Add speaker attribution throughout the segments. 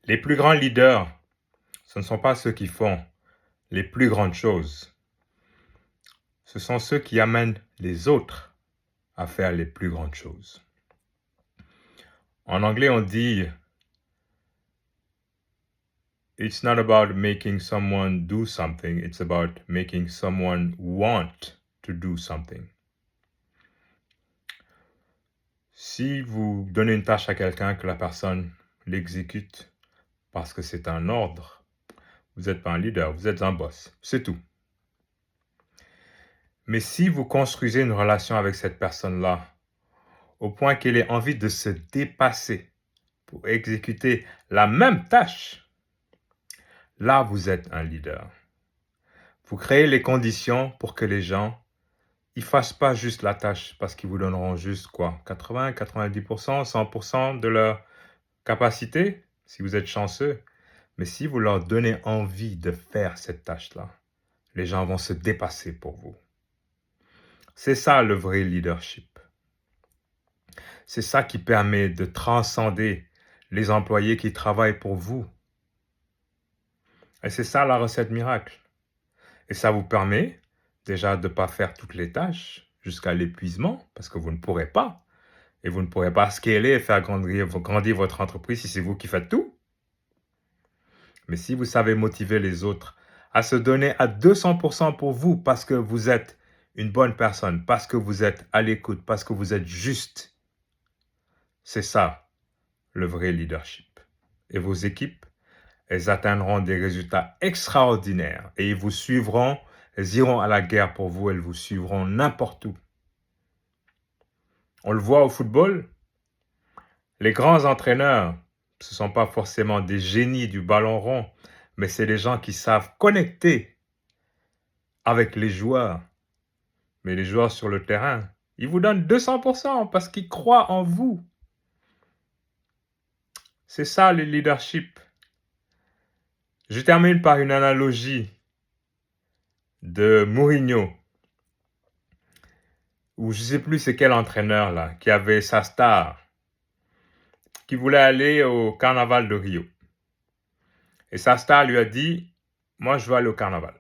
Speaker 1: Les plus grands leaders, ce ne sont pas ceux qui font les plus grandes choses. Ce sont ceux qui amènent les autres à faire les plus grandes choses. En anglais, on dit It's not about making someone do something, it's about making someone want to do something. Si vous donnez une tâche à quelqu'un, que la personne l'exécute parce que c'est un ordre, vous n'êtes pas un leader, vous êtes un boss, c'est tout. Mais si vous construisez une relation avec cette personne-là, au point qu'elle ait envie de se dépasser pour exécuter la même tâche, là, vous êtes un leader. Vous créez les conditions pour que les gens ne fassent pas juste la tâche parce qu'ils vous donneront juste quoi 80, 90%, 100% de leur capacité, si vous êtes chanceux. Mais si vous leur donnez envie de faire cette tâche-là, les gens vont se dépasser pour vous. C'est ça le vrai leadership. C'est ça qui permet de transcender les employés qui travaillent pour vous. Et c'est ça la recette miracle. Et ça vous permet déjà de ne pas faire toutes les tâches jusqu'à l'épuisement, parce que vous ne pourrez pas. Et vous ne pourrez pas scaler et faire grandir votre entreprise si c'est vous qui faites tout. Mais si vous savez motiver les autres à se donner à 200% pour vous, parce que vous êtes une bonne personne, parce que vous êtes à l'écoute, parce que vous êtes juste, c'est ça le vrai leadership. Et vos équipes, elles atteindront des résultats extraordinaires et ils vous suivront, elles iront à la guerre pour vous, elles vous suivront n'importe où. On le voit au football, les grands entraîneurs, ce ne sont pas forcément des génies du ballon rond, mais c'est des gens qui savent connecter avec les joueurs. Mais les joueurs sur le terrain, ils vous donnent 200% parce qu'ils croient en vous. C'est ça le leadership. Je termine par une analogie de Mourinho, ou je ne sais plus c'est quel entraîneur là, qui avait sa star, qui voulait aller au carnaval de Rio. Et sa star lui a dit, moi je veux aller au carnaval.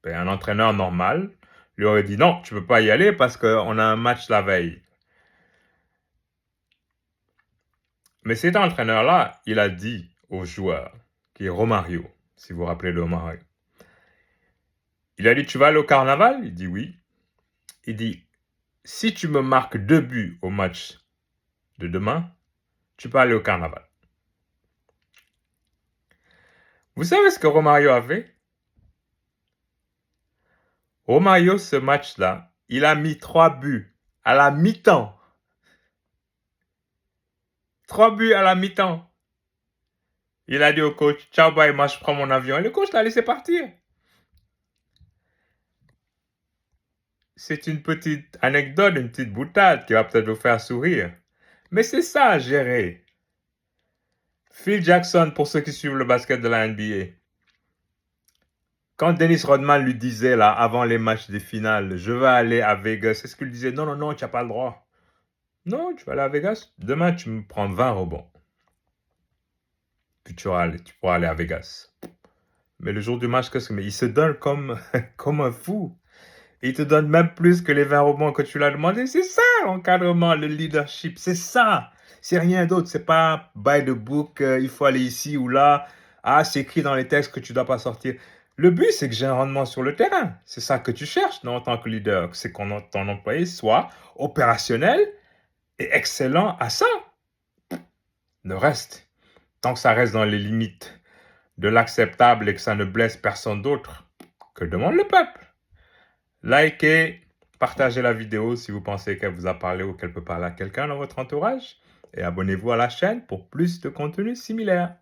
Speaker 1: Ben, un entraîneur normal lui aurait dit, non, tu ne peux pas y aller parce qu'on a un match la veille. Mais cet entraîneur-là, il a dit au joueur, qui est Romario, si vous vous rappelez de Romario. Il a dit, tu vas aller au carnaval? Il dit oui. Il dit, si tu me marques 2 buts au match de demain, tu peux aller au carnaval. Vous savez ce que Romario a fait? Romario, ce match-là, il a mis 3 buts à la mi-temps. 3 buts à la mi-temps. Il a dit au coach, ciao, bye, moi je prends mon avion. Et le coach l'a laissé partir. C'est une petite anecdote, une petite boutade qui va peut-être vous faire sourire. Mais c'est ça, gérer. Phil Jackson, pour ceux qui suivent le basket de la NBA. Quand Dennis Rodman lui disait, là, avant les matchs des finales, je vais aller à Vegas, est-ce qu'il disait, non, non, non, tu n'as pas le droit. Non, tu vas aller à Vegas. Demain, tu me prends 20 rebonds. Puis tu pourras aller à Vegas. Mais le jour du match, qu'est-ce que mais il se donne comme, comme un fou. Il te donne même plus que les 20 rebonds que tu l'as demandé. C'est ça l'encadrement, le leadership. C'est ça. C'est rien d'autre. C'est pas by the book, il faut aller ici ou là. Ah, c'est écrit dans les textes que tu ne dois pas sortir. Le but, c'est que j'ai un rendement sur le terrain. C'est ça que tu cherches en tant que leader. C'est qu'on ton employé soit opérationnel et excellent à ça. Le reste, tant que ça reste dans les limites de l'acceptable et que ça ne blesse personne d'autre, que demande le peuple? Likez, partagez la vidéo si vous pensez qu'elle vous a parlé ou qu'elle peut parler à quelqu'un dans votre entourage. Et abonnez-vous à la chaîne pour plus de contenu similaire.